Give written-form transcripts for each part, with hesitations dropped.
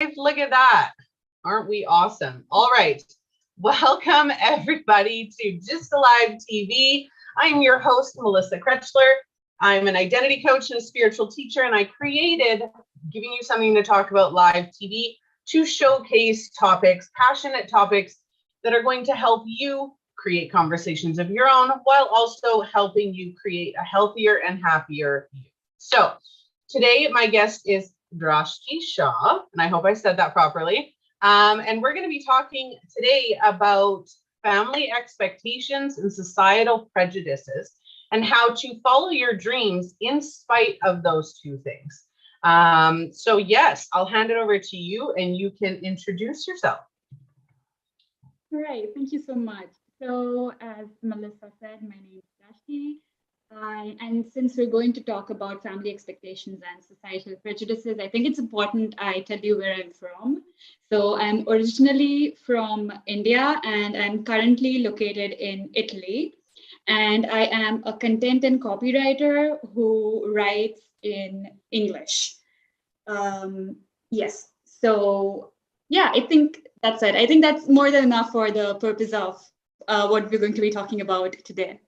Look at that. Aren't we awesome? All right. Welcome everybody to Just Alive TV. I'm your host, Melissa Krechler. I'm an identity coach and a spiritual teacher, and I created Giving You Something to Talk About Live TV to showcase topics, passionate topics that are going to help you create conversations of your own while also helping you create a healthier and happier you. So today, my guest is Drashti Shah, and I hope I said that properly. And we're going to be talking today about family expectations and societal prejudices and how to follow your dreams in spite of those two things. So yes, I'll hand it over to you and you can introduce yourself. All right, thank you so much. So as Melissa said, my name is Drashti. And since we're going to talk about family expectations and societal prejudices, I think it's important I tell you where I'm from. So I'm originally from India and I'm currently located in Italy. And I am a content and copywriter who writes in English. Yes. So yeah, I think that's it. I think that's more than enough for the purpose of what we're going to be talking about today.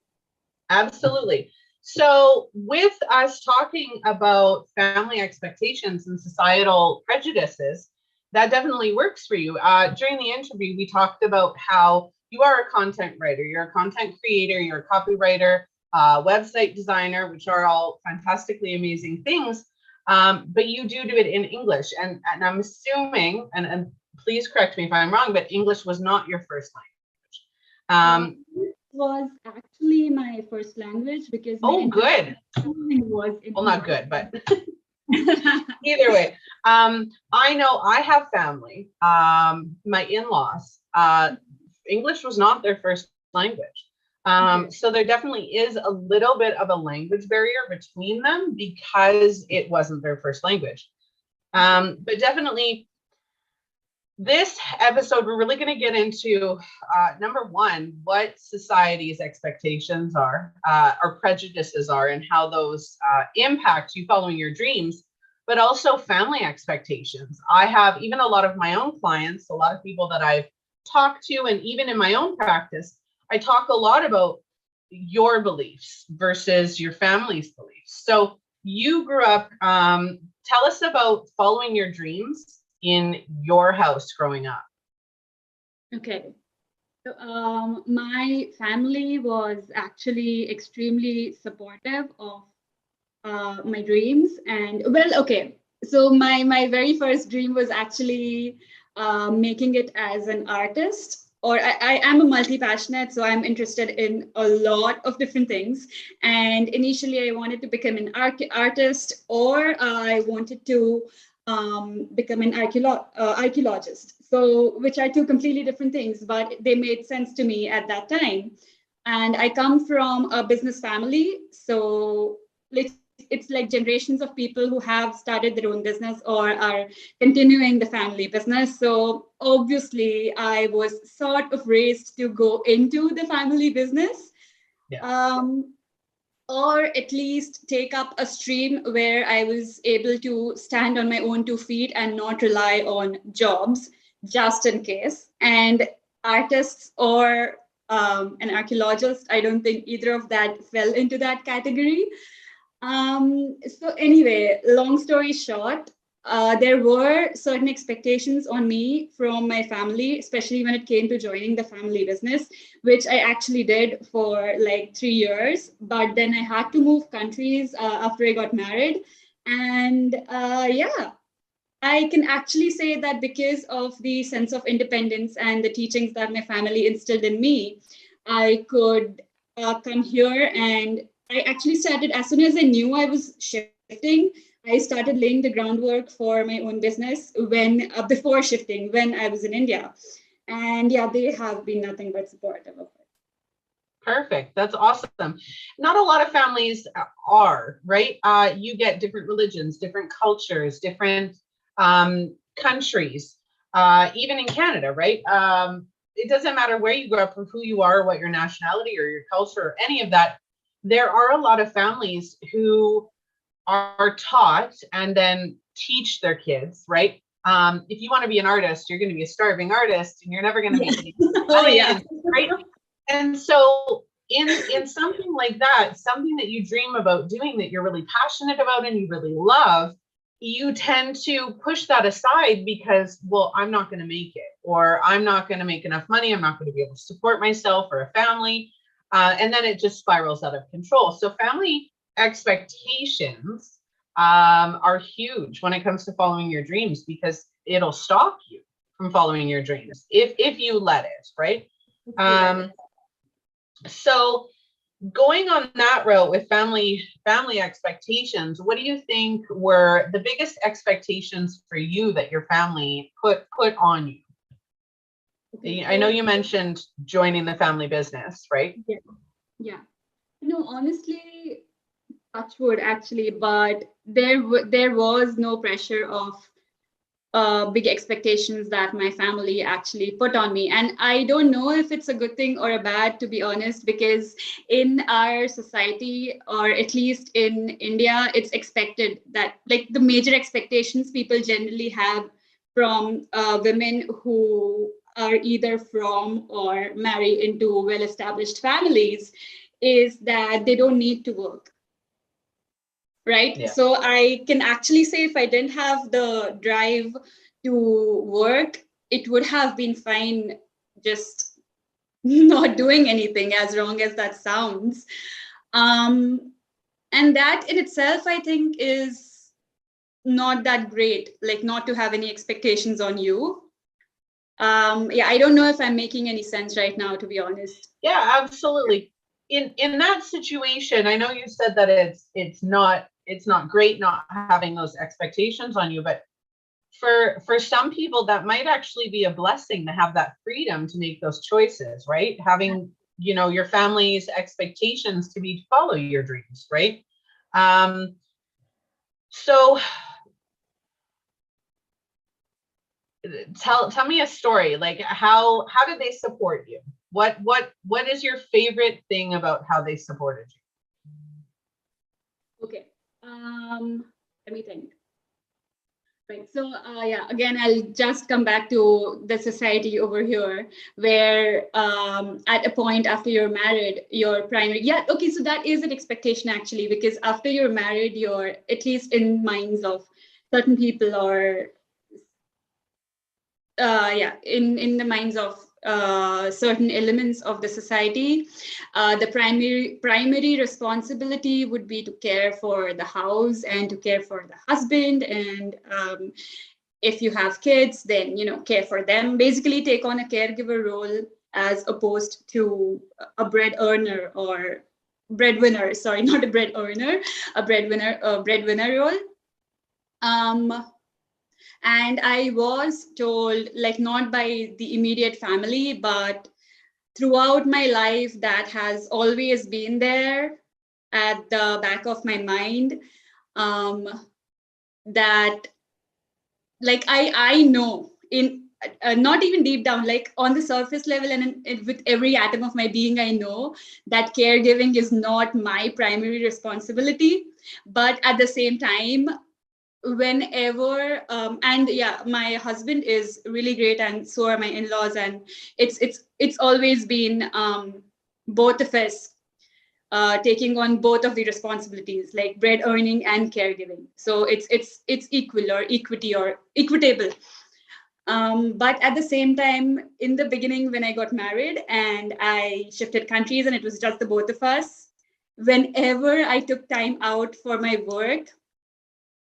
Absolutely. So with us talking about family expectations and societal prejudices, that definitely works for you. During the interview, we talked about how you are a content writer, you're a content creator, you're a copywriter, website designer, which are all fantastically amazing things. But you do it in English. And I'm assuming, and please correct me if I'm wrong, but English was not your first language. It was actually my first languge because good. Was well, not good, but either way. I know I have family, my in-laws, English was not their first language. So there definitely is a little bit of a language barrier between them because it wasn't their first language. But definitely this episode, we're really going to get into, number one, what society's expectations are, or prejudices are, and how those impact you following your dreams, but also family expectations. I have even a lot of my own clients, a lot of people that I've talked to, and even in my own practice, I talk a lot about your beliefs versus your family's beliefs. So you grew up, tell us about following your dreams in your house growing up. Okay. So my family was actually extremely supportive of my dreams. And well, okay. So my very first dream was actually making it as an artist. Or I am a multi-passionate, so I'm interested in a lot of different things. And initially, I wanted to become an artist, or I wanted to become an archaeologist. So, which are two completely different things, but they made sense to me at that time. And I come from a business family, so it's like generations of people who have started their own business or are continuing the family business. So obviously, I was sort of raised to go into the family business. Yeah. Or at least take up a stream where I was able to stand on my own 2 feet and not rely on jobs, just in case. And artists or an archaeologist, I don't think either of that fell into that category. So anyway, long story short, there were certain expectations on me from my family, especially when it came to joining the family business, which I actually did for like 3 years. But then I had to move countries after I got married. And yeah, I can actually say that because of the sense of independence and the teachings that my family instilled in me, I could come here, and I actually started as soon as I knew I was shifting. I started laying the groundwork for my own business when before shifting, when I was in India. And yeah, they have been nothing but supportive of it. Perfect. That's awesome. Not a lot of families are, right? You get different religions, different cultures, different countries, even in Canada, right? It doesn't matter where you grew up or who you are, what your nationality or your culture or any of that. There are a lot of families who are taught and then teach their kids, right? If you want to be an artist, you're going to be a starving artist, and you're never going to Yeah. be Oh, yeah. right. And so in something like that, something that you dream about doing that you're really passionate about and you really love, you tend to push that aside because, well, I'm not going to make it, or I'm not going to make enough money. I'm not going to be able to support myself or a family. And then it just spirals out of control. So family expectations are huge when it comes to following your dreams, because it'll stop you from following your dreams if you let it, right? So going on that route with family expectations, what do you think were the biggest expectations for you that your family put on you? Okay, I know so you mentioned joining the family business, right? yeah. No, honestly, touch wood actually, but there was no pressure of big expectations that my family actually put on me. And I don't know if it's a good thing or a bad, to be honest, because in our society, or at least in India, it's expected that, like, the major expectations people generally have from women who are either from or marry into well-established families is that they don't need to work. Right. Yeah. So I can actually say if I didn't have the drive to work, it would have been fine just not doing anything, as wrong as that sounds. And that in itself, I think, is not that great, like not to have any expectations on you. Yeah, I don't know if I'm making any sense right now, to be honest. Yeah, absolutely. In that situation, I know you said that it's not great not having those expectations on you, but for some people that might actually be a blessing to have that freedom to make those choices, right? Having, your family's expectations to be to follow your dreams, right? So tell me a story. Like, how did they support you? What is your favorite thing about how they supported you? Okay. Let me think. Right. So, yeah, again, I'll just come back to the society over here where at a point after you're married, your primary, yeah, okay, so that is an expectation actually, because after you're married, you're, at least in minds of certain people, or yeah, in the minds of certain elements of the society, the primary responsibility would be to care for the house and to care for the husband, and if you have kids, then care for them. Basically, take on a caregiver role as opposed to a bread earner or breadwinner. Sorry, not a bread earner, a breadwinner role. And I was told, like, not by the immediate family, but throughout my life, that has always been there at the back of my mind, that, like, I know in not even deep down, like on the surface level, and with every atom of my being, I know that caregiving is not my primary responsibility. But at the same time, whenever and yeah, my husband is really great, and so are my in-laws, and it's always been both of us taking on both of the responsibilities, like bread earning and caregiving. So it's equal or equity or equitable. But at the same time, in the beginning, when I got married and I shifted countries and it was just the both of us, whenever I took time out for my work,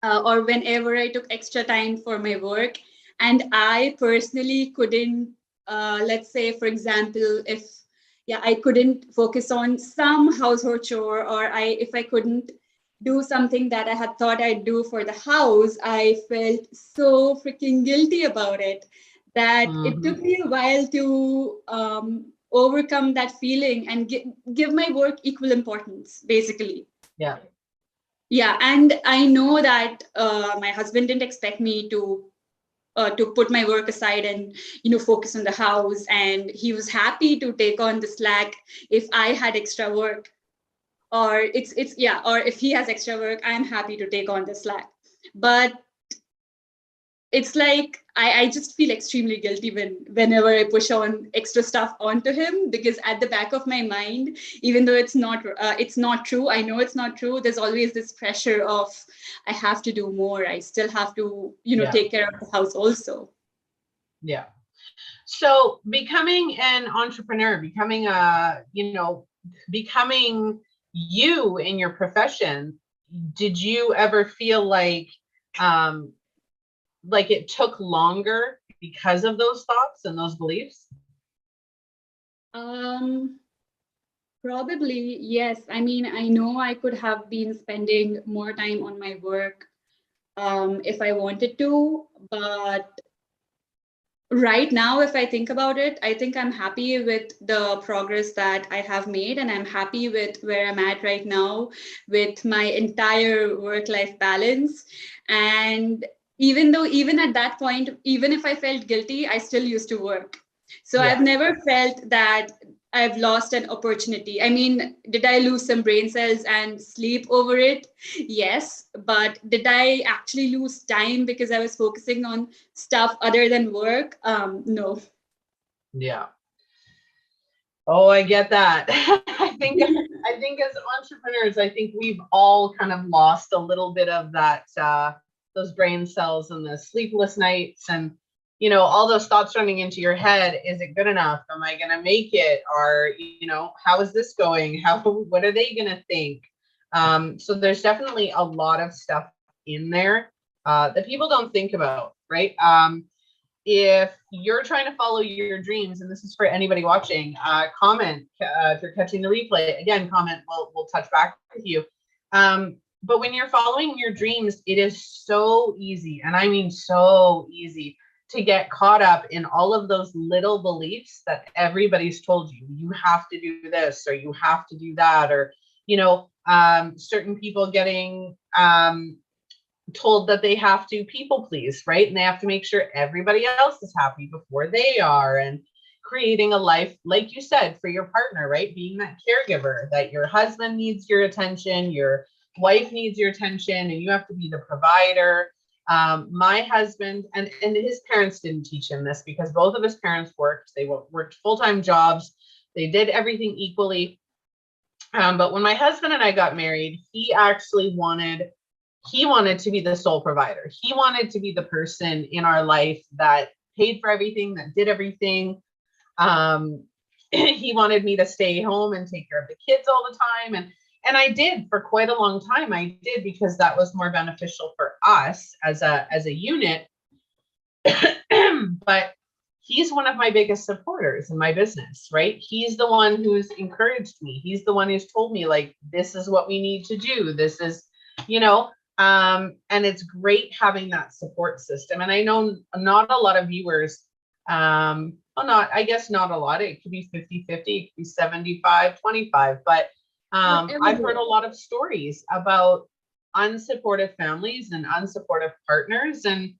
or whenever I took extra time for my work, and I personally couldn't, let's say, for example, if I couldn't focus on some household chore, or if I couldn't do something that I had thought I'd do for the house, I felt so freaking guilty about it that it took me a while to overcome that feeling and give my work equal importance, basically. Yeah. Yeah, and I know that my husband didn't expect me to put my work aside and focus on the house, and he was happy to take on the slack if I had extra work, or or if he has extra work, I'm happy to take on the slack. But it's like I just feel extremely guilty whenever I push on extra stuff onto him, because at the back of my mind, even though it's not true, I know it's not true, there's always this pressure of I have to do more, I still have to take care of the house also. Yeah. So becoming an entrepreneur, becoming you in your profession, did you ever feel like it took longer because of those thoughts and those beliefs? Probably, yes. I mean, I know I could have been spending more time on my work if I wanted to, but right now, if I think about it, I think I'm happy with the progress that I have made, and I'm happy with where I'm at right now with my entire work-life balance. And even at that point, even if I felt guilty, I still used to work. So I've never felt that I've lost an opportunity. I mean, did I lose some brain cells and sleep over it? Yes. But did I actually lose time because I was focusing on stuff other than work? No. Yeah. Oh, I get that. I think as entrepreneurs, I think we've all kind of lost a little bit of that, those brain cells and the sleepless nights and, all those thoughts running into your head. Is it good enough? Am I going to make it? Or, how is this going? What are they going to think? So there's definitely a lot of stuff in there that people don't think about, right? If you're trying to follow your dreams, and this is for anybody watching, comment if you're catching the replay. Again, comment. We'll touch back with you. But when you're following your dreams, it is so easy, and I mean so easy, to get caught up in all of those little beliefs that everybody's told you. You have to do this, or you have to do that, or certain people getting told that they have to people please, right? And they have to make sure everybody else is happy before they are, and creating a life, like you said, for your partner, right? Being that caregiver, that your husband needs your attention, your wife needs your attention, and you have to be the provider. My husband and his parents didn't teach him this, because both of his parents worked. They worked full-time jobs. They did everything equally. But when my husband and I got married, he actually wanted to be the sole provider. He wanted to be the person in our life that paid for everything, that did everything. He wanted me to stay home and take care of the kids all the time. And I did for quite a long time. I did, because that was more beneficial for us as a unit. But he's one of my biggest supporters in my business, right? He's the one who's encouraged me. He's the one who's told me, like, this is what we need to do. This is, and it's great having that support system. And I know not a lot of viewers, I guess not a lot. It could be 50-50, it could be 75-25, but I've heard a lot of stories about unsupportive families and unsupportive partners and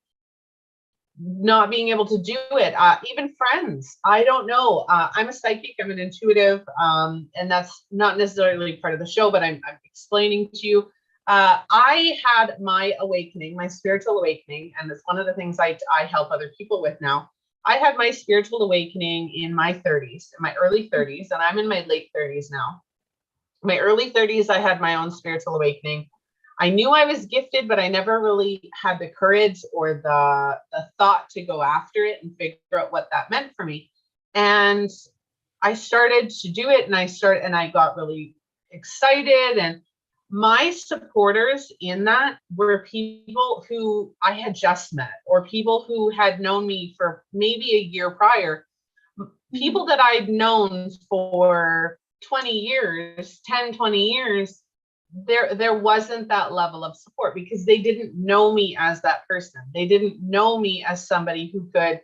not being able to do it. Even friends. I don't know. I'm a psychic. I'm an intuitive. And that's not necessarily part of the show, but I'm explaining to you. I had my awakening, my spiritual awakening, and it's one of the things I help other people with now. I had my spiritual awakening in my 30s, in my early 30s, and I'm in my late 30s now. My early 30s, I had my own spiritual awakening. I knew I was gifted, but I never really had the courage or the thought to go after it and figure out what that meant for me. And I started to do it, and I got really excited. And my supporters in that were people who I had just met, or people who had known me for maybe a year prior, people that I'd known for 20 years, 10, 20 years. There wasn't that level of support, because they didn't know me as that person. They didn't know me as somebody who could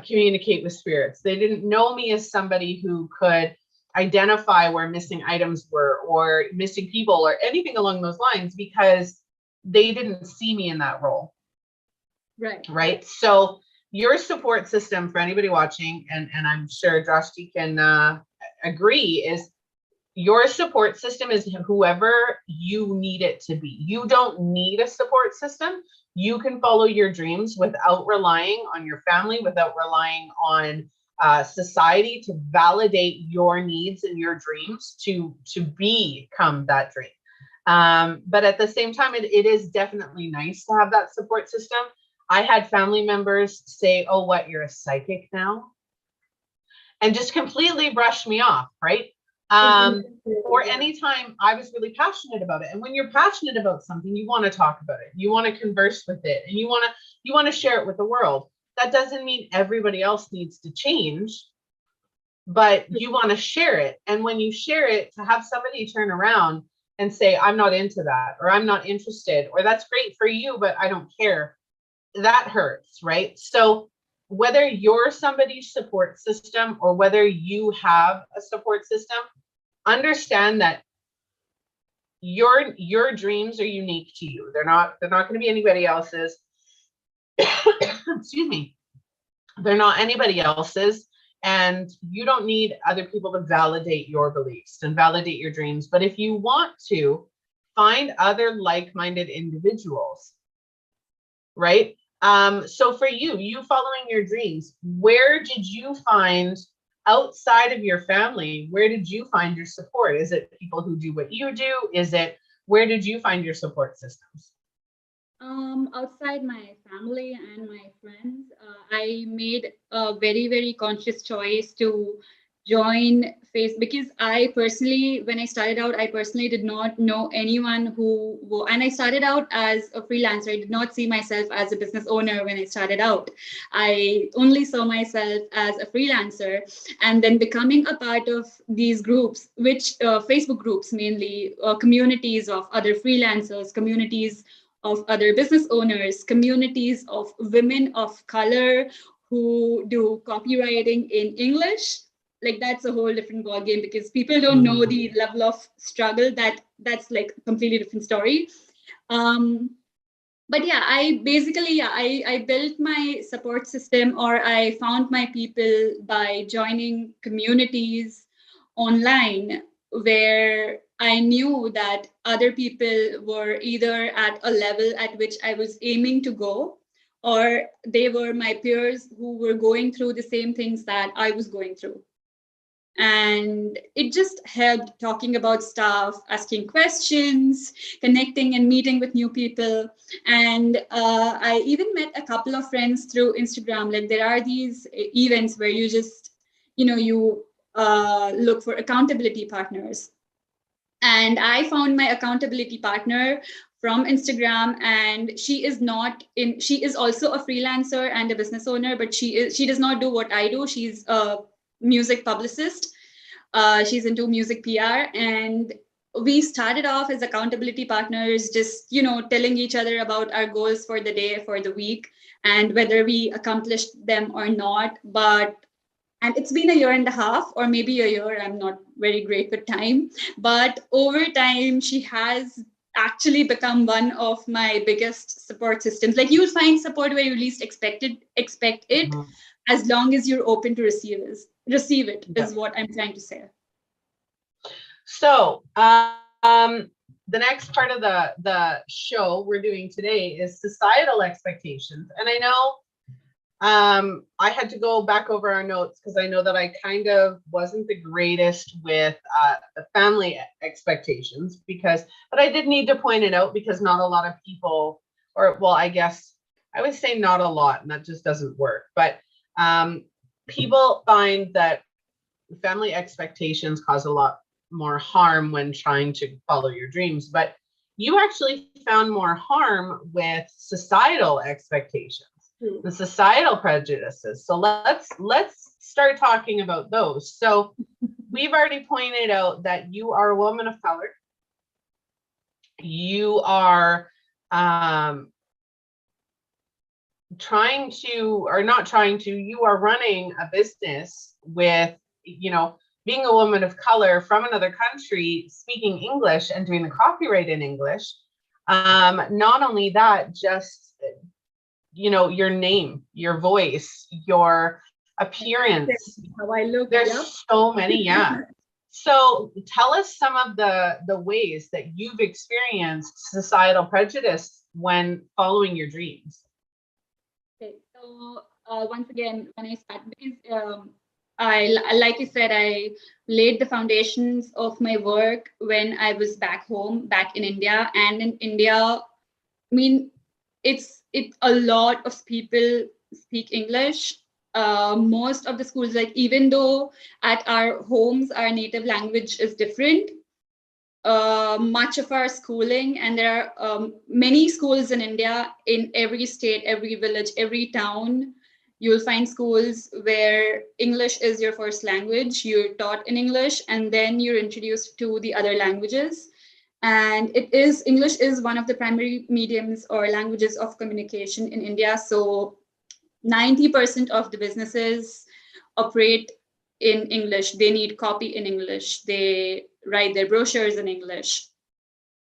communicate with spirits. They didn't know me as somebody who could identify where missing items were, or missing people, or anything along those lines, because they didn't see me in that role. Right. So your support system, for anybody watching, and I'm sure Drashti can agree, is your support system is whoever you need it to be. You don't need a support system. you can follow your dreams without relying on your family, without relying on society to validate your needs and your dreams to become that dream. But at the same time, it is definitely nice to have that support system. I had family members say, oh, what, you're a psychic now? And just completely brush me off, right? Or anytime I was really passionate about it. And when you're passionate about something, you want to talk about it. You want to converse with it, and you want to share it with the world. That doesn't mean everybody else needs to change, but you want to share it. And when you share it, to have somebody turn around and say, I'm not into that, or I'm not interested, or that's great for you, but I don't care, that hurts, right? So whether you're somebody's support system or whether you have a support system, understand that your dreams are unique to you. They're not going to be anybody else's. Excuse me. They're not anybody else's, and you don't need other people to validate your beliefs and validate your dreams. But if you want to, find other like-minded individuals, right? So for you following your dreams, where did you find, outside of your family, where did you find your support? Is it people who do what you do? Where did you find your support systems? Outside my family and my friends, I made a very, very conscious choice to join Facebook, because I personally, when I started out, I personally did not know anyone and I started out as a freelancer. I did not see myself as a business owner when I started out. I only saw myself as a freelancer, and then becoming a part of these groups, which Facebook groups, mainly communities of other freelancers, communities of other business owners, communities of women of color who do copywriting in English. Like, that's a whole different ballgame, because people don't know the level of struggle that's like a completely different story. But yeah, I built my support system, or I found my people by joining communities online where I knew that other people were either at a level at which I was aiming to go, or they were my peers who were going through the same things that I was going through. And it just helped talking about stuff, asking questions, connecting and meeting with new people. And I even met a couple of friends through Instagram. Like, there are these events where you just, you look for accountability partners. And I found my accountability partner from Instagram, and she is also a freelancer and a business owner, but she does not do what I do. She's a music publicist. She's into music PR, and we started off as accountability partners, just telling each other about our goals for the day, for the week, and whether we accomplished them or not. And it's been a year and a half, or maybe a year. I'm not very great with time, but over time, she has actually become one of my biggest support systems. Like, you'll find support where you least expect it, as long as you're open to receive it, is what I'm trying to say. So the next part of the show we're doing today is societal expectations. And I know I had to go back over our notes because I know that I kind of wasn't the greatest with the family expectations, but I did need to point it out, because not a lot of people, I guess I would say not a lot, and that just doesn't work. But people find that family expectations cause a lot more harm when trying to follow your dreams, but you actually found more harm with societal expectations, the societal prejudices. So let's start talking about those. So we've already pointed out that you are a woman of color. You are you are running a business with, being a woman of color from another country, speaking English and doing the copyright in English. Not only that, just, your name, your voice, your appearance. How I look. There's so many, yeah. So tell us some of the ways that you've experienced societal prejudice when following your dreams? Okay, so once again, when I started, because like you said, I laid the foundations of my work when I was back home, back in India. And in India, I mean, it's a lot of people speak English. Most of the schools, like even though at our homes our native language is different, much of our schooling, and there are many schools in India, in every state, every village, every town, you'll find schools where English is your first language. You're taught in English, and then you're introduced to the other languages. And English is one of the primary mediums or languages of communication in India. So 90% of the businesses operate in English. They need copy in English. They write their brochures in English,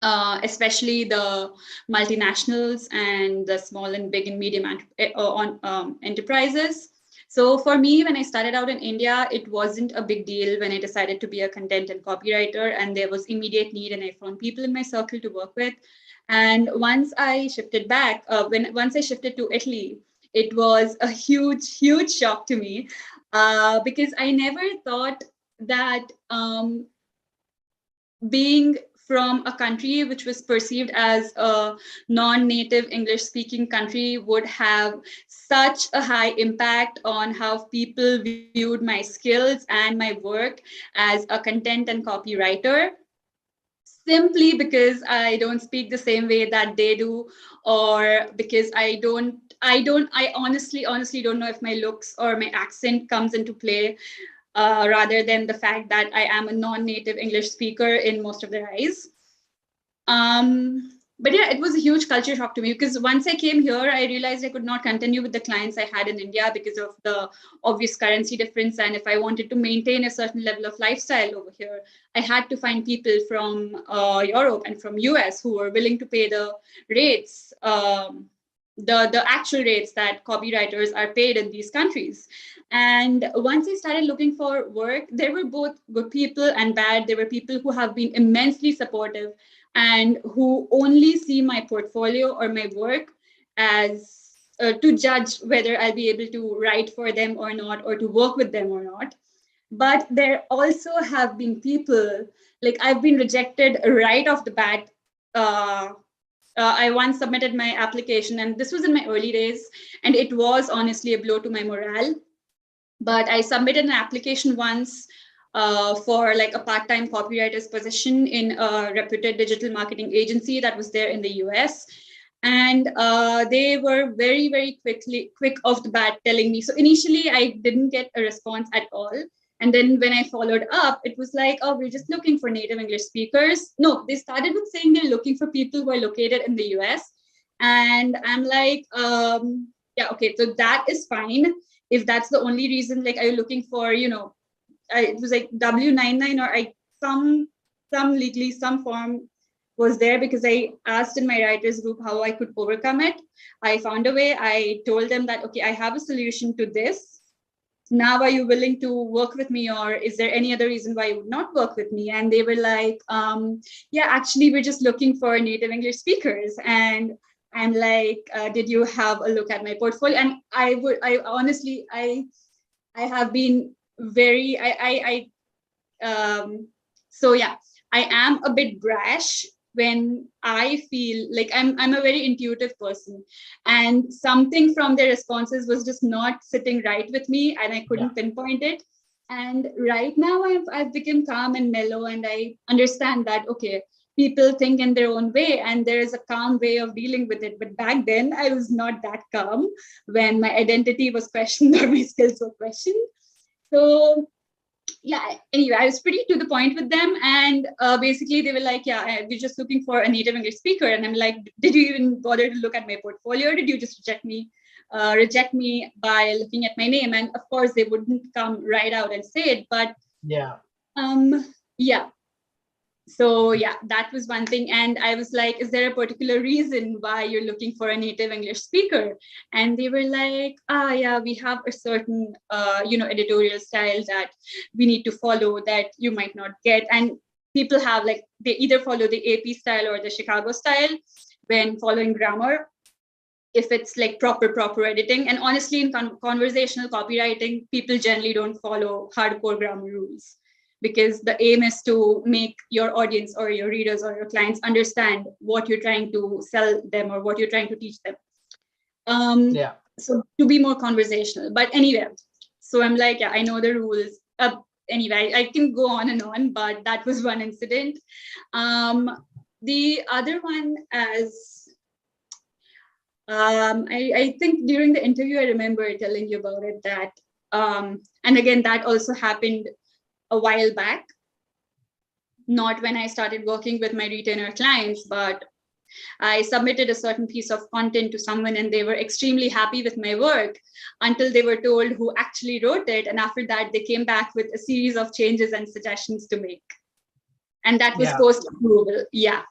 especially the multinationals and the small and big and medium enterprises. So for me, when I started out in India, it wasn't a big deal when I decided to be a content and copywriter, and there was immediate need, and I found people in my circle to work with. And once I shifted back, once I shifted to Italy, it was a huge shock to me, because I never thought that being from a country which was perceived as a non-native English speaking country would have such a high impact on how people viewed my skills and my work as a content and copywriter, simply because I don't speak the same way that they do, or because I honestly don't know if my looks or my accent comes into play, rather than the fact that I am a non-native English speaker in most of their eyes. But yeah, it was a huge culture shock to me, because once I came here, I realized I could not continue with the clients I had in India because of the obvious currency difference. And if I wanted to maintain a certain level of lifestyle over here, I had to find people from Europe and from US who were willing to pay the rates, the actual rates that copywriters are paid in these countries. And once I started looking for work, there were both good people and bad. There were people who have been immensely supportive and who only see my portfolio or my work as to judge whether I'll be able to write for them or not, or to work with them or not. But there also have been people, like I've been rejected right off the bat. I once submitted my application, and this was in my early days, and it was honestly a blow to my morale. But I submitted an application once for like a part-time copywriter's position in a reputed digital marketing agency that was there in the US. And they were very quick off the bat telling me. So initially I didn't get a response at all. And then when I followed up, it was like, oh, we're just looking for native English speakers. No, they started with saying they're looking for people who are located in the US. And I'm like, yeah, okay, so that is fine. If that's the only reason, like, are you looking for, it was like W-99 or some legally, some form was there, because I asked in my writers group how I could overcome it. I found a way. I told them that, okay, I have a solution to this. Now, are you willing to work with me, or is there any other reason why you would not work with me? And they were like, yeah, actually, we're just looking for native English speakers. And I'm like, did you have a look at my portfolio? And I honestly, I have been very, so yeah, I am a bit brash when I feel like I'm a very intuitive person, and something from their responses was just not sitting right with me, and I couldn't pinpoint it. And right now I've become calm and mellow, and I understand that, okay, people think in their own way, and there is a calm way of dealing with it. But back then I was not that calm when my identity was questioned or my skills were questioned. So yeah, anyway, I was pretty to the point with them. And basically they were like, yeah, we're just looking for a native English speaker. And I'm like, did you even bother to look at my portfolio, or did you just reject me by looking at my name? And of course they wouldn't come right out and say it, but yeah. So yeah, that was one thing. And I was like, is there a particular reason why you're looking for a native English speaker? And they were like, yeah, we have a certain, editorial style that we need to follow that you might not get. And people have, like, they either follow the AP style or the Chicago style. when following grammar, if it's like proper editing. And honestly, in conversational copywriting, people generally don't follow hardcore grammar rules, because the aim is to make your audience or your readers or your clients understand what you're trying to sell them or what you're trying to teach them. So to be more conversational. But anyway, so I'm like, yeah, I know the rules. Anyway, I can go on and on, but that was one incident. The other one, as I think during the interview, I remember telling you about it, that, and again, that also happened a while back, not when I started working with my retainer clients, but I submitted a certain piece of content to someone and they were extremely happy with my work until they were told who actually wrote it. And after that, they came back with a series of changes and suggestions to make. And that was post-approval. Yeah.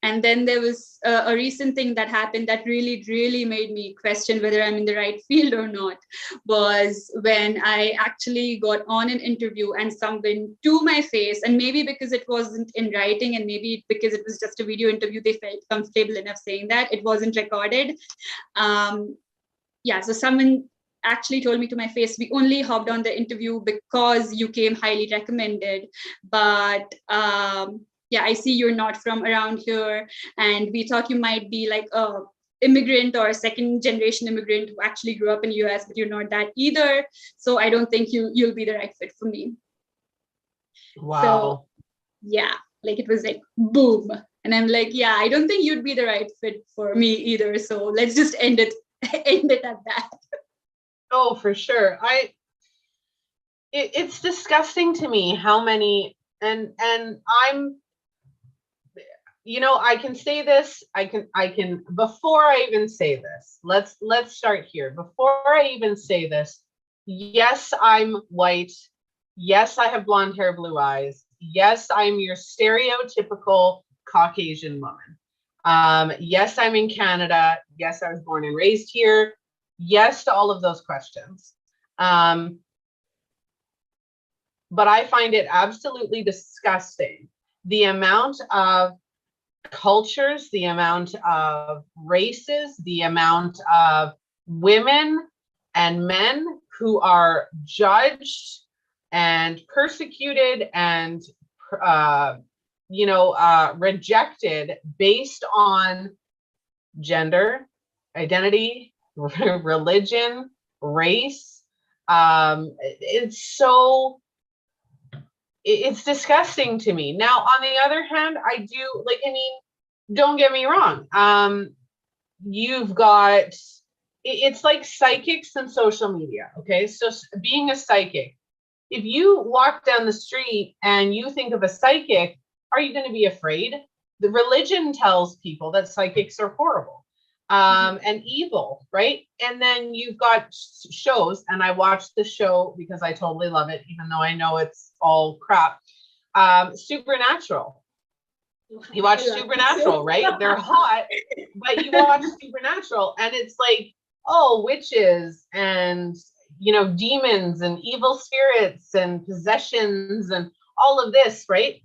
And then there was a recent thing that happened that really made me question whether I'm in the right field or not, was when I actually got on an interview and someone to my face, and maybe because it wasn't in writing and maybe because it was just a video interview, they felt comfortable enough saying that it wasn't recorded. So someone actually told me to my face, we only hopped on the interview because you came highly recommended, but I see you're not from around here, and we thought you might be like a immigrant or a second generation immigrant who actually grew up in the US, but you're not that either. So I don't think you'll be the right fit for me. Wow. So yeah, like it was like boom. And I'm like, yeah, I don't think you'd be the right fit for me either. So let's just end it at that. Oh, for sure. It's disgusting to me how many, and I'm, I can say this, I can, before I even say this, let's start here. Before I even say this, yes, I'm white. Yes, I have blonde hair, blue eyes. Yes, I'm your stereotypical Caucasian woman. Yes, I'm in Canada. Yes, I was born and raised here. Yes to all of those questions. But I find it absolutely disgusting, the amount of cultures, the amount of races, the amount of women and men who are judged and persecuted and rejected based on gender, identity, religion, race. It's disgusting to me. Now, on the other hand, I do, don't get me wrong. You've got, it's like psychics and social media. Okay. So being a psychic, if you walk down the street and you think of a psychic, are you going to be afraid? The religion tells people that psychics are horrible and evil, right? And then you've got shows, and I watched the show because I totally love it, even though I know it's all crap. Supernatural. You watch Supernatural, right? They're hot, but you watch Supernatural and it's like, oh, witches and, demons and evil spirits and possessions and all of this, right?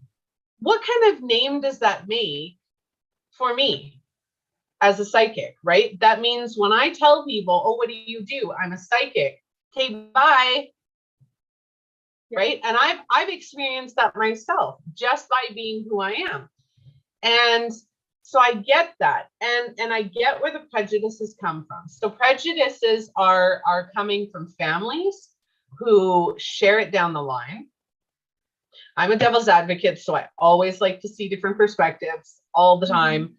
What kind of name does that make for me as a psychic, right? That means when I tell people, oh, what do? I'm a psychic. Okay, bye. Yeah. Right? And I've experienced that myself just by being who I am. And so I get that. And I get where the prejudices come from. So prejudices are coming from families who share it down the line. I'm a devil's advocate, so I always like to see different perspectives all the time.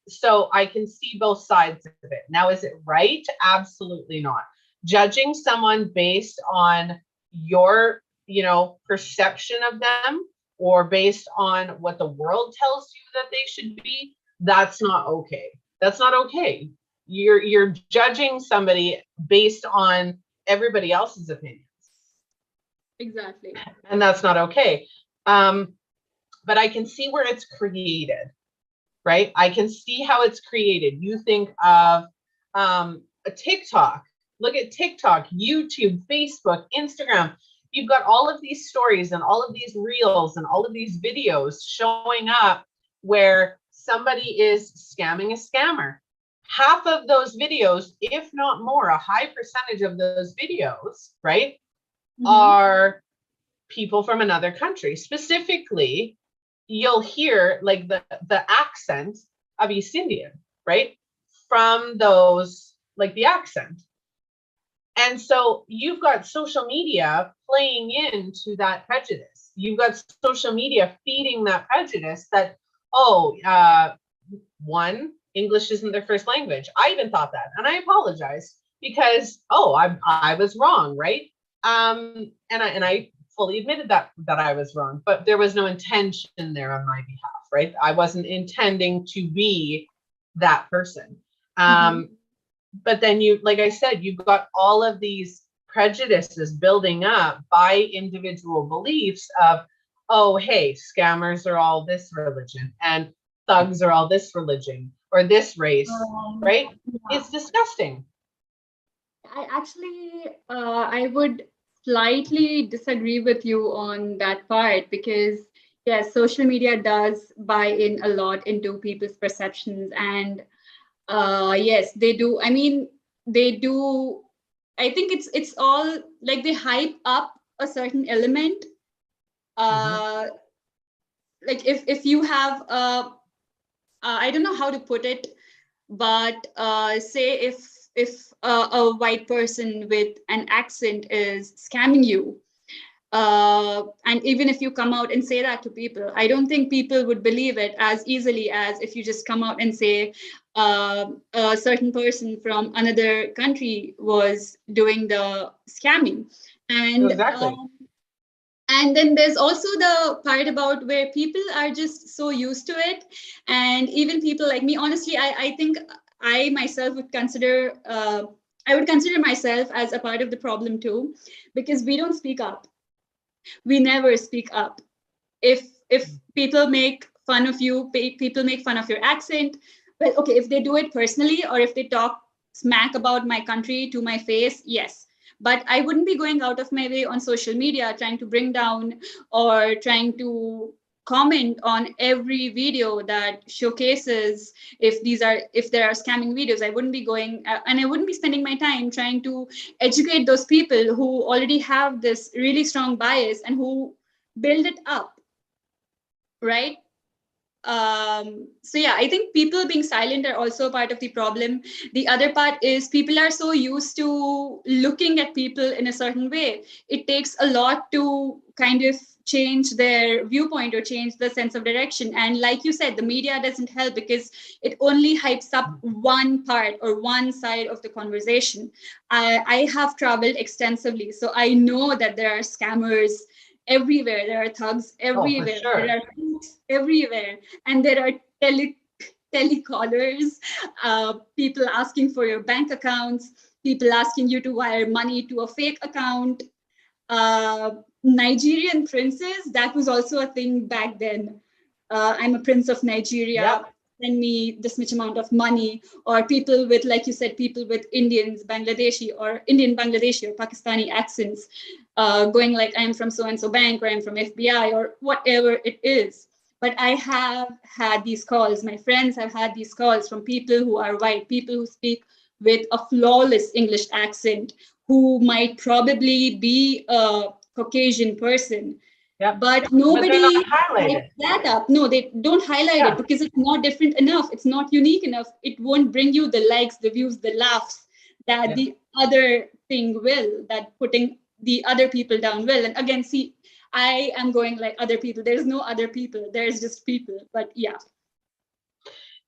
So I can see both sides of it. Now, is it right? Absolutely not. Judging someone based on your, perception of them or based on what the world tells you that they should be, that's not okay. That's not okay. You're judging somebody based on everybody else's opinions. Exactly. And that's not okay. But I can see where it's created, right? I can see how it's created. You think of a TikTok. Look at TikTok, YouTube, Facebook, Instagram. You've got all of these stories and all of these reels and all of these videos showing up where somebody is scamming a scammer. Half of those videos, if not more, a high percentage of those videos, right, are people from another country. Specifically, you'll hear like the accent of East Indian, right, from those, like the accent. And so you've got social media playing into that prejudice. You've got social media feeding that prejudice that, one, English isn't their first language. I even thought that, and I apologize because, I was wrong, right? And I fully admitted that I was wrong, but there was no intention there on my behalf, right? I wasn't intending to be that person. But then you, like I said, you've got all of these prejudices building up by individual beliefs of, oh, hey, scammers are all this religion and thugs are all this religion or this race, right? Yeah. It's disgusting. I would slightly disagree with you on that part because, yes, social media does buy in a lot into people's perceptions. And yes, they do. I mean, they do. I think it's all like they hype up a certain element. Like if you have I don't know how to put it, but say if a white person with an accent is scamming you, and even if you come out and say that to people, I don't think people would believe it as easily as if you just come out and say a certain person from another country was doing the scamming. And Exactly. and then there's also the part about where people are just so used to it. And even people like me, honestly, I think I myself would consider, I would consider myself as a part of the problem too, because we don't speak up. We never speak up. If people make fun of you, people make fun of your accent, well, okay, if they do it personally or if they talk smack about my country to my face, yes. But I wouldn't be going out of my way on social media trying to bring down or trying to comment on every video that showcases if there are scamming videos. I wouldn't be going and I wouldn't be spending my time trying to educate those people who already have this really strong bias and who build it up, right? So yeah, I think people being silent are also part of the problem. The other part is people are so used to looking at people in a certain way. It takes a lot to kind of change their viewpoint or change the sense of direction. And like you said, the media doesn't help because it only hypes up one part or one side of the conversation. I have traveled extensively, so I know that there are scammers everywhere. There are thugs everywhere. Oh, for sure. There are thieves everywhere, and there are telecallers, people asking for your bank accounts, people asking you to wire money to a fake account. Nigerian princes, that was also a thing back then. I'm a prince of Nigeria. Yep. Send me this much amount of money. Or people with, like you said, people with Indian Bangladeshi or Pakistani accents, going like, I'm from so-and-so bank, or I'm from FBI, or whatever it is. But I have had these calls. My friends have had these calls from people who are white, people who speak with a flawless English accent, who might probably be a Caucasian person. Yep. But nobody highlighted that up. No, they don't highlight it because it's not different enough. It's not unique enough. It won't bring you the likes, the views, the laughs that the other thing will, that putting the other people down will. And again, see, I am going like other people. There's no other people. There's just people. But yeah.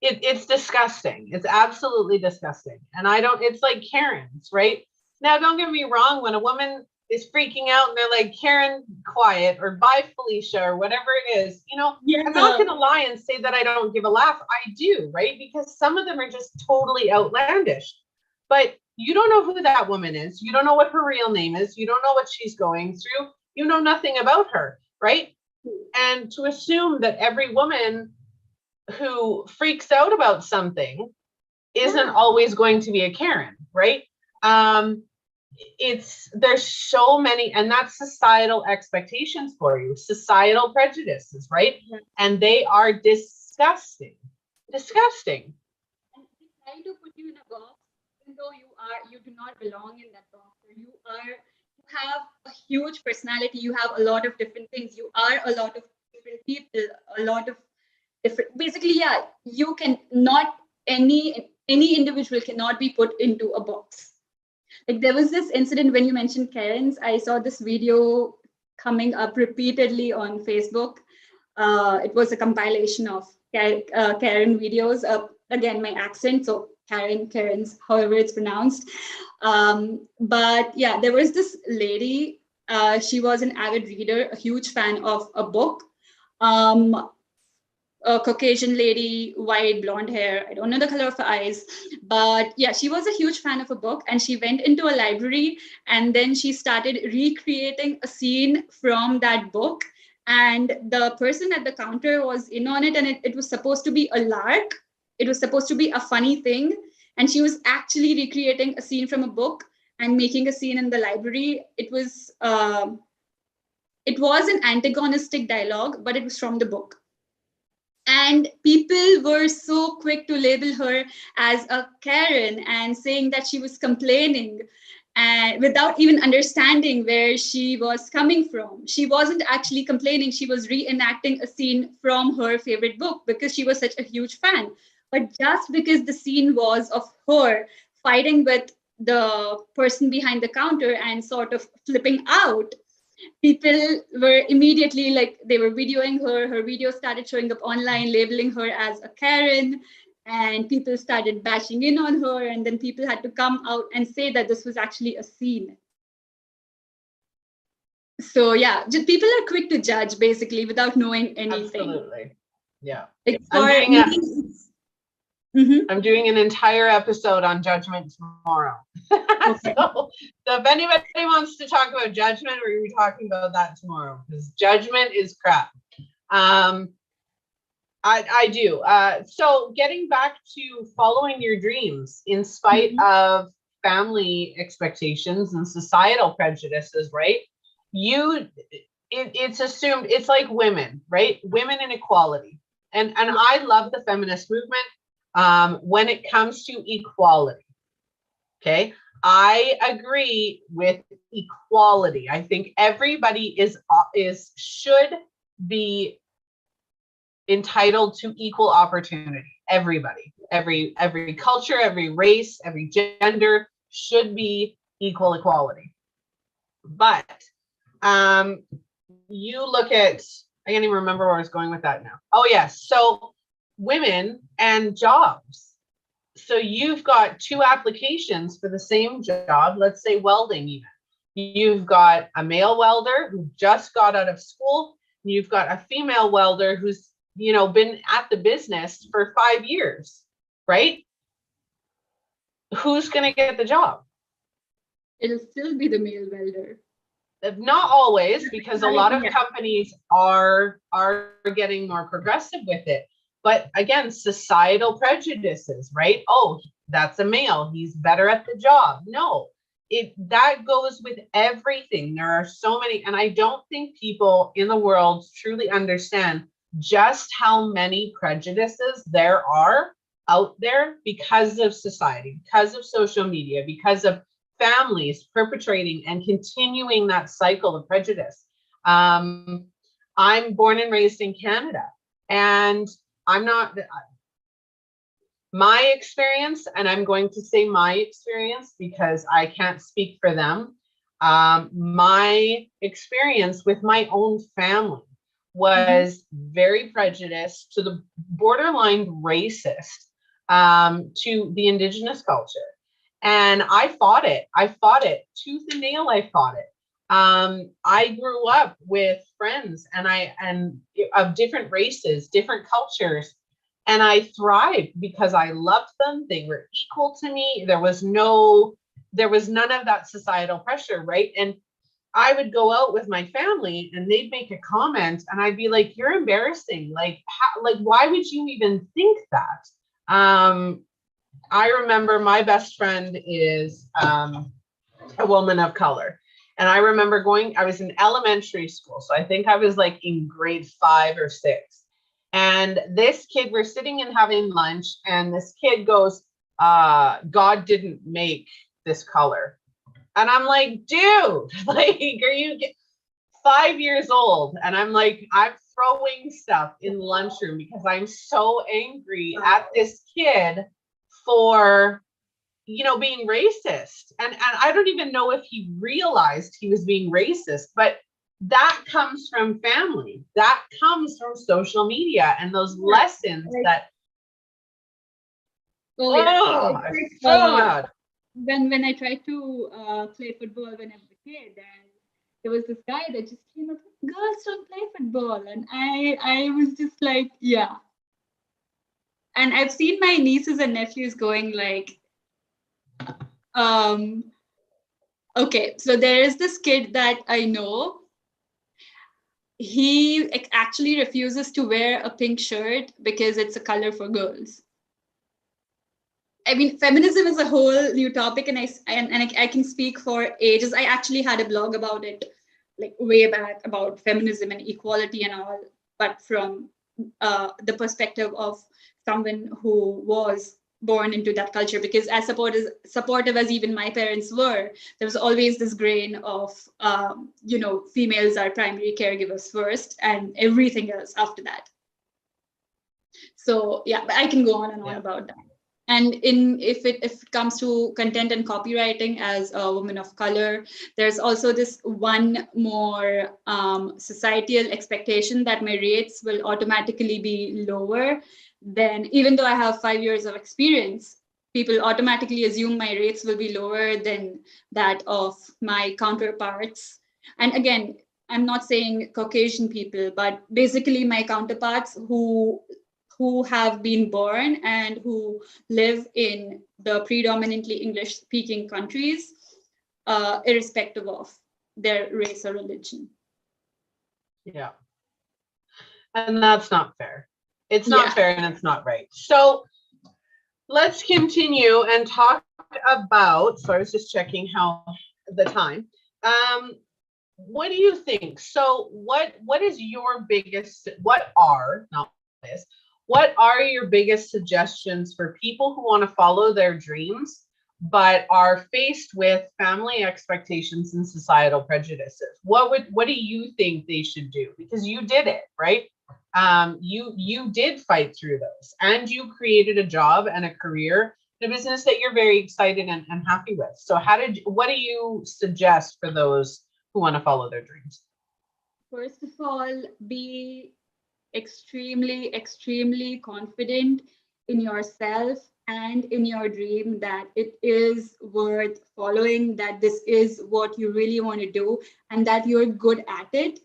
It's disgusting. It's absolutely disgusting. And it's like Karens, right? Now, don't get me wrong, when a woman is freaking out and they're like, Karen, quiet, or bye, Felicia, or whatever it is, I'm not going to lie and say that I don't give a laugh. I do, right? Because some of them are just totally outlandish. But you don't know who that woman is. You don't know what her real name is. You don't know what she's going through. You know nothing about her, right? And to assume that every woman who freaks out about something isn't always going to be a Karen, right? There's so many, and that's societal expectations for you, societal prejudices, right? And they are disgusting. disgusting. And they try to put you in a box, even though you do not belong in that box, or you have a huge personality, you have a lot of different things, you are a lot of different people, a lot of different, basically, yeah, you can not, any individual cannot be put into a box. Like there was this incident when you mentioned Karens. I saw this video coming up repeatedly on Facebook. It was a compilation of Karen videos. Again, my accent, so Karens, however it's pronounced. But yeah, there was this lady. She was an avid reader, a huge fan of a book. A Caucasian lady, white, blonde hair. I don't know the color of her eyes, but yeah, she was a huge fan of a book, and she went into a library and then she started recreating a scene from that book. And the person at the counter was in on it, and it was supposed to be a lark. It was supposed to be a funny thing. And she was actually recreating a scene from a book and making a scene in the library. It was an antagonistic dialogue, but it was from the book. And people were so quick to label her as a Karen and saying that she was complaining, and without even understanding where she was coming from. She wasn't actually complaining. She was reenacting a scene from her favorite book because she was such a huge fan. But just because the scene was of her fighting with the person behind the counter and sort of flipping out, people were immediately like, they were videoing her video started showing up online, labeling her as a Karen, and people started bashing in on her, and then people had to come out and say that this was actually a scene. So yeah, just people are quick to judge basically without knowing anything. Absolutely. Yeah. Like I'm doing an entire episode on judgment tomorrow. Okay. So if anybody wants to talk about judgment, we're going to be talking about that tomorrow, because judgment is crap. I do. So getting back to following your dreams in spite of family expectations and societal prejudices, right? It's assumed, it's like women, right? Women and equality. And I love the feminist movement when it comes to equality. Okay. I agree with equality. I think everybody should be entitled to equal opportunity. Everybody, every culture, every race, every gender should be equal equality. But you look at, I can't even remember where I was going with that now. Oh yes, so women and jobs. So you've got two applications for the same job, let's say welding even. You've got a male welder who just got out of school. You've got a female welder who's, been at the business for 5 years, right? Who's going to get the job? It'll still be the male welder. Not always, because a lot of companies are getting more progressive with it. But again, societal prejudices, right? Oh, that's a male, he's better at the job. No, that goes with everything. There are so many, and I don't think people in the world truly understand just how many prejudices there are out there because of society, because of social media, because of families perpetrating and continuing that cycle of prejudice. I'm born and raised in Canada, and I'm not, my experience, and I'm going to say my experience because I can't speak for them. My experience with my own family was very prejudiced, to the borderline racist, to the Indigenous culture. And I fought it tooth and nail. I fought it. I grew up with friends and of different races, different cultures, and I thrived because I loved them. They were equal to me. There was none of that societal pressure, right? And I would go out with my family and they'd make a comment and I'd be like, you're embarrassing. Like, why would you even think that? I remember my best friend is a woman of color. And I remember I was in elementary school. So I think I was like in grade 5 or 6. And this kid, we're sitting and having lunch, and this kid goes, God didn't make this color. And I'm like, dude, like, are you 5 years old? And I'm like, I'm throwing stuff in the lunchroom because I'm so angry at this kid for, being racist. And I don't even know if he realized he was being racist, but that comes from family. That comes from social media and those lessons that, it's so bad. When I tried to play football when I was a kid, and there was this guy that just came up, girls don't play football, and I was just like, yeah. And I've seen my nieces and nephews going like, okay, so there is this kid that I know. He actually refuses to wear a pink shirt because it's a color for girls. I mean, feminism is a whole new topic, and I can speak for ages. I actually had a blog about it, like way back, about feminism and equality and all, but from the perspective of someone who was born into that culture. Because as supportive as even my parents were, there was always this grain of, females are primary caregivers first, and everything else after that. So yeah, but I can go on and on about that. And if it comes to content and copywriting, as a woman of color, there's also this one more societal expectation that my rates will automatically be lower than, even though I have 5 years of experience, people automatically assume my rates will be lower than that of my counterparts. And again, I'm not saying Caucasian people, but basically my counterparts who have been born and who live in the predominantly English-speaking countries, irrespective of their race or religion. Yeah. And that's not fair. It's not fair, and it's not right. So let's continue and talk about, so I was just checking how the time. What do you think? So what is your biggest, what are your biggest suggestions for people who want to follow their dreams but are faced with family expectations and societal prejudices? What do you think they should do? Because you did it, right? You did fight through those, and you created a job and a career in a business that you're very excited and happy with. So what do you suggest for those who want to follow their dreams? First of all, be extremely, extremely confident in yourself and in your dream that it is worth following, that this is what you really want to do, and that you're good at it.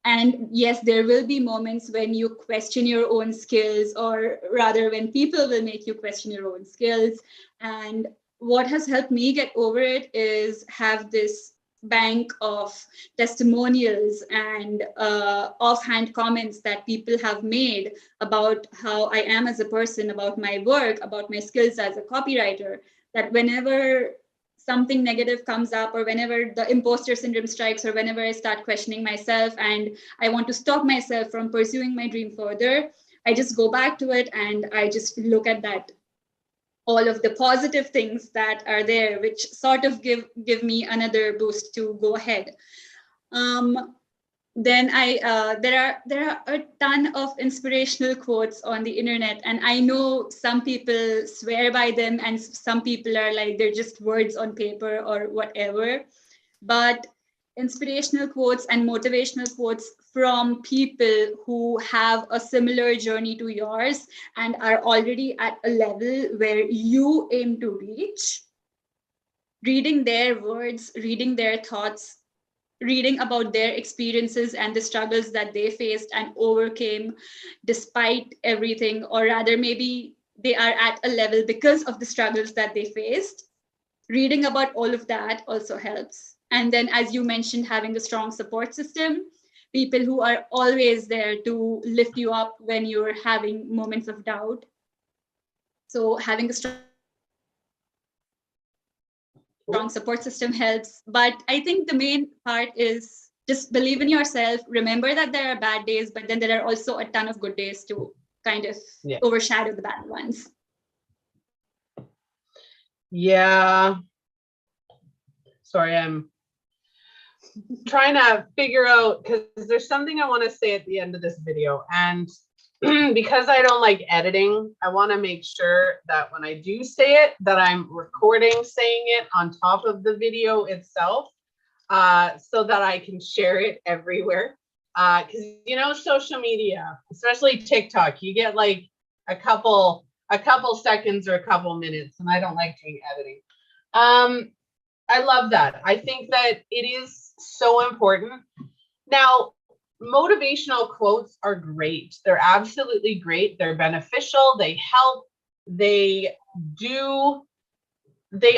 And yes, there will be moments when you question your own skills, or rather when people will make you question your own skills. And what has helped me get over it is have this bank of testimonials and offhand comments that people have made about how I am as a person, about my work, about my skills as a copywriter, that whenever something negative comes up, or whenever the imposter syndrome strikes, or whenever I start questioning myself and I want to stop myself from pursuing my dream further, I just go back to it and I just look at that, all of the positive things that are there, which sort of give me another boost to go ahead. Then there are a ton of inspirational quotes on the internet, and I know some people swear by them and some people are like, they're just words on paper or whatever. But inspirational quotes and motivational quotes from people who have a similar journey to yours and are already at a level where you aim to reach, reading their words, reading their thoughts, reading about their experiences and the struggles that they faced and overcame despite everything, or rather maybe they are at a level because of the struggles that they faced. Reading about all of that also helps. And then, as you mentioned, having a strong support system, people who are always there to lift you up when you're having moments of doubt. So having a strong support system helps. But I think the main part is just believe in yourself. Remember that there are bad days, but then there are also a ton of good days to kind of overshadow the bad ones. Yeah. Sorry, I'm trying to figure out, because there's something I want to say at the end of this video. And because I don't like editing, I want to make sure that when I do say it, that I'm recording saying it on top of the video itself, so that I can share it everywhere. Because you know, social media, especially TikTok, you get like a couple seconds or a couple minutes, and I don't like doing editing. I love that. I think that it is so important. Now, motivational quotes are great. They're absolutely great. They're beneficial. They help. They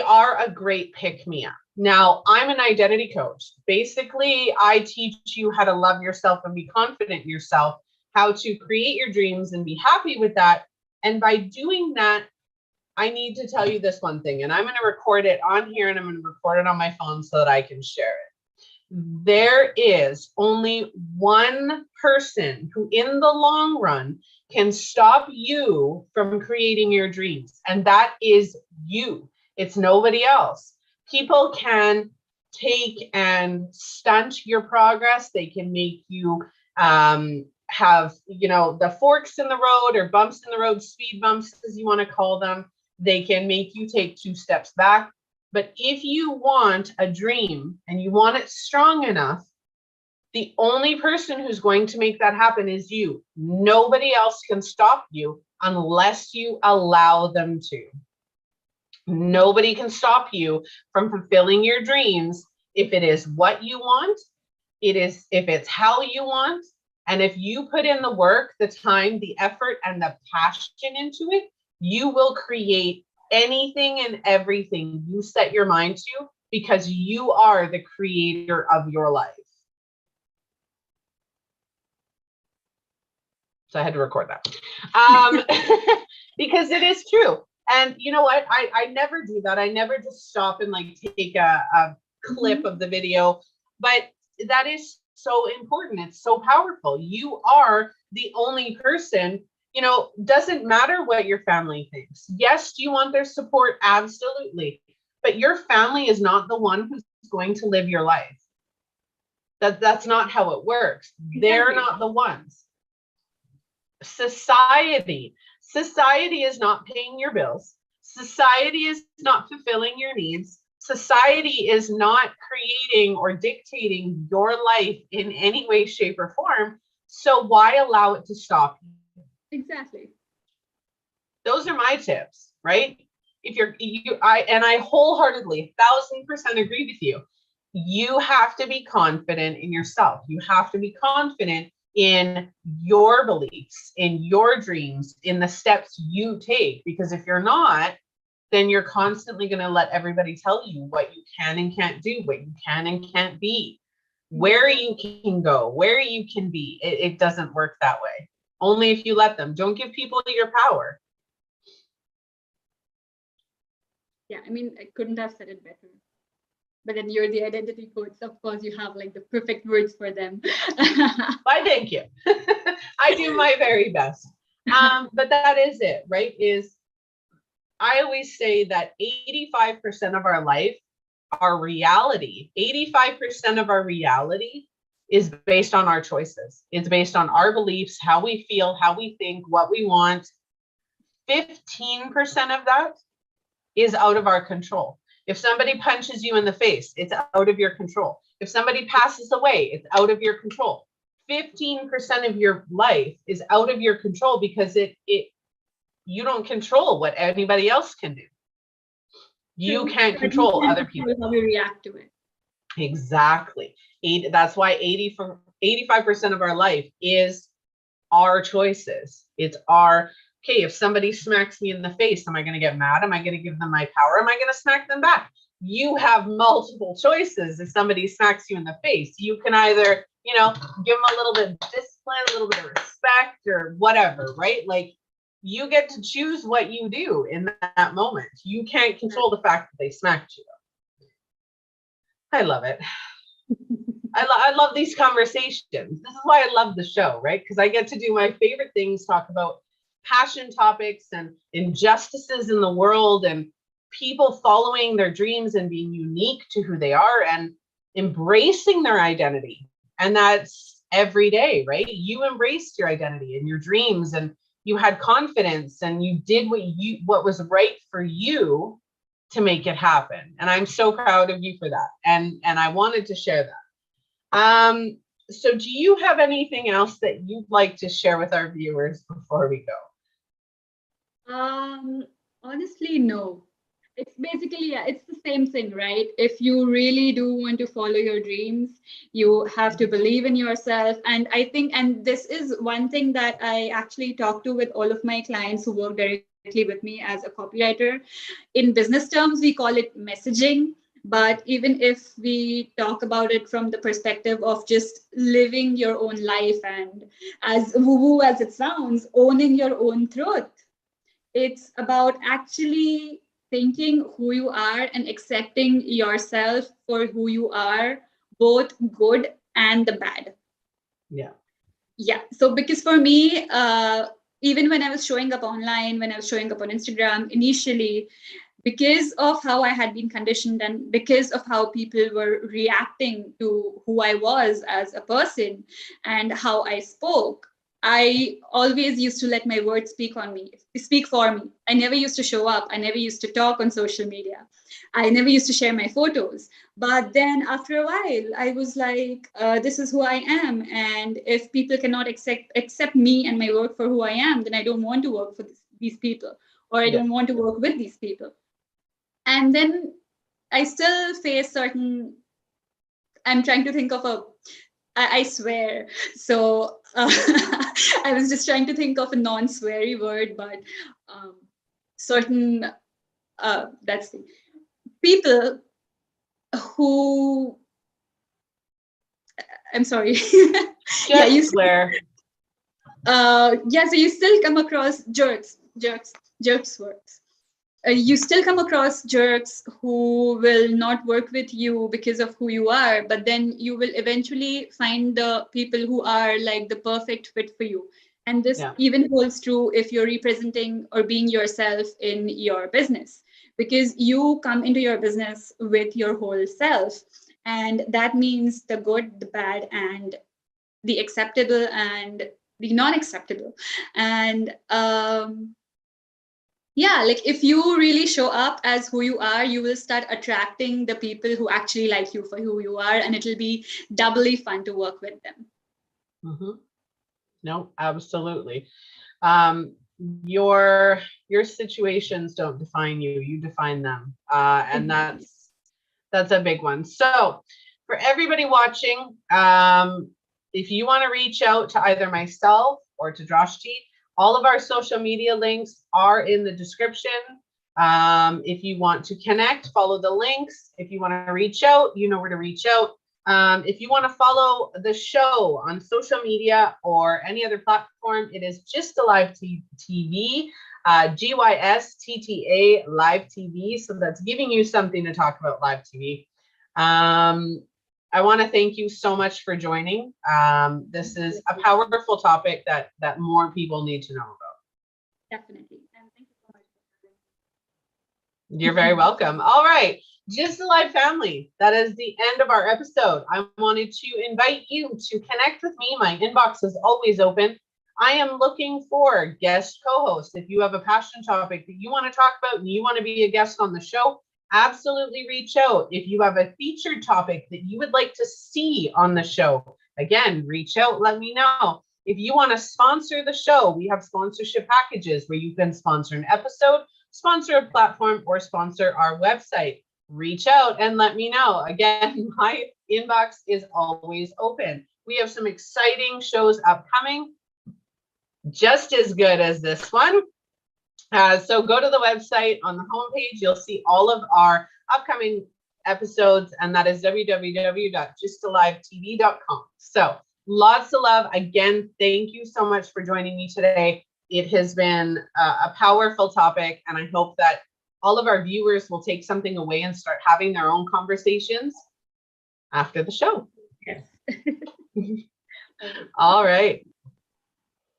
are a great pick-me-up. Now, I'm an identity coach. Basically, I teach you how to love yourself and be confident in yourself, how to create your dreams and be happy with that. And by doing that, I need to tell you this one thing, and I'm going to record it on here, and I'm going to record it on my phone so that I can share it. There is only one person who, in the long run, can stop you from creating your dreams, and that is you. It's nobody else. People can take and stunt your progress. They can make you have, you know, the forks in the road or bumps in the road, speed bumps, as you want to call them. They can make you take 2 steps back. But if you want a dream and you want it strong enough, the only person who's going to make that happen is you. Nobody else can stop you unless you allow them to. Nobody can stop you from fulfilling your dreams if it is what you want, if it's how you want, and if you put in the work, the time, the effort, and the passion into it, you will create anything and everything you set your mind to, because you are the creator of your life. So I had to record that. Because it is true. And you know what? I never do that. I never just stop and like take a clip of the video, but that is so important. It's so powerful. You are the only person, you know, doesn't matter what your family thinks. Yes, do you want their support? Absolutely. But your family is not the one who's going to live your life. That's not how it works. They're not the ones. Society is not paying your bills. Society is not fulfilling your needs. Society is not creating or dictating your life in any way, shape, or form. So why allow it to stop you? Exactly. Those are my tips, right? I wholeheartedly 1,000% agree with you. You have to be confident in yourself. You have to be confident in your beliefs, in your dreams, in the steps you take. Because if you're not, then you're constantly going to let everybody tell you what you can and can't do, what you can and can't be, where you can go, where you can be. It doesn't work that way. Only if you let them. Don't give people your power. Yeah, I mean, I couldn't have said it better. But then you're the identity coach. Of course, you have like the perfect words for them. Why, thank you. I do my very best. But that is it, right? I always say that 85% of our life, our reality, 85% of our reality is based on our choices. It's based on our beliefs, how we feel, how we think, what we want. 15% of that is out of our control. If somebody punches you in the face, it's out of your control. If somebody passes away, it's out of your control. 15% of your life is out of your control because you don't control what anybody else can do. You can't control other people. How we react to it. Exactly. That's why 85% of our life is our choices. It's our, okay, if somebody smacks me in the face, am I going to get mad? Am I going to give them my power? Am I going to smack them back? You have multiple choices. If somebody smacks you in the face, you can either, you know, give them a little bit of discipline, a little bit of respect, or whatever, right? Like, you get to choose what you do in that moment. You can't control the fact that they smacked you. I love it. I love these conversations. This is why I love the show, right? Because I get to do my favorite things, talk about passion topics and injustices in the world and people following their dreams and being unique to who they are and embracing their identity. And that's every day, right? You embraced your identity and your dreams, and you had confidence, and you did what was right for you to make it happen. And I'm so proud of you for that. And I wanted to share that. So do you have anything else that you'd like to share with our viewers before we go? Honestly, no. It's basically, yeah, it's the same thing, right? If you really do want to follow your dreams, you have to believe in yourself. And I think, and this is one thing that I actually talk to with all of my clients who work directly with me as a copywriter. In business terms, we call it messaging. But even if we talk about it from the perspective of just living your own life and, as woo-woo as it sounds, owning your own truth, it's about actually thinking who you are and accepting yourself for who you are, both good and the bad. Yeah. Yeah. So because for me, even when I was showing up online, when I was showing up on Instagram initially, because of how I had been conditioned and because of how people were reacting to who I was as a person and how I spoke, I always used to let my words speak for me. I never used to show up. I never used to talk on social media. I never used to share my photos. But then after a while, I was like, this is who I am. And if people cannot accept me and my work for who I am, then I don't want to work for these people, or I don't want to work with these people. And then I still face certain, I'm trying to think of I swear. So I was just trying to think of a non-sweary word, but certain, that's the people who, I'm sorry. Yeah, you swear. Yeah, so you still come across jerks works. You still come across jerks who will not work with you because of who you are, but then you will eventually find the people who are like the perfect fit for you. And this even holds true if you're representing or being yourself in your business, because you come into your business with your whole self. And that means the good, the bad, and the acceptable and the non-acceptable. And yeah, like if you really show up as who you are, you will start attracting the people who actually like you for who you are, and it'll be doubly fun to work with them. Mm-hmm. No, absolutely. Your situations don't define you; you define them, and that's a big one. So, for everybody watching, if you want to reach out to either myself or to Drashti, all of our social media links are in the description. If you want to connect, follow the links. If you want to reach out, you know where to reach out. If you want to follow the show on social media or any other platform, it is Just Alive TV, GYSTTA Live TV. So that's giving you something to talk about live TV. I want to thank you so much for joining. This is a powerful topic that more people need to know about. Definitely. And thank you so much for having me. You're very welcome. All right. Just Alive family, that is the end of our episode. I wanted to invite you to connect with me. My inbox is always open. I am looking for guest co-hosts. If you have a passion topic that you want to talk about and you want to be a guest on the show, absolutely reach out. If you have a featured topic that you would like to see on the show, again, reach out, let me know. If you want to sponsor the show, we have sponsorship packages where you can sponsor an episode, sponsor a platform, or sponsor our website. Reach out and let me know. Again, my inbox is always open. We have some exciting shows upcoming, just as good as this one. So go to the website. On the homepage, you'll see all of our upcoming episodes, and that is www.justalivetv.com. So lots of love. Again, thank you so much for joining me today. It has been a powerful topic, and I hope that all of our viewers will take something away and start having their own conversations after the show. Yes. All right.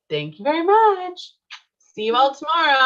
Thank you very much. See you all tomorrow.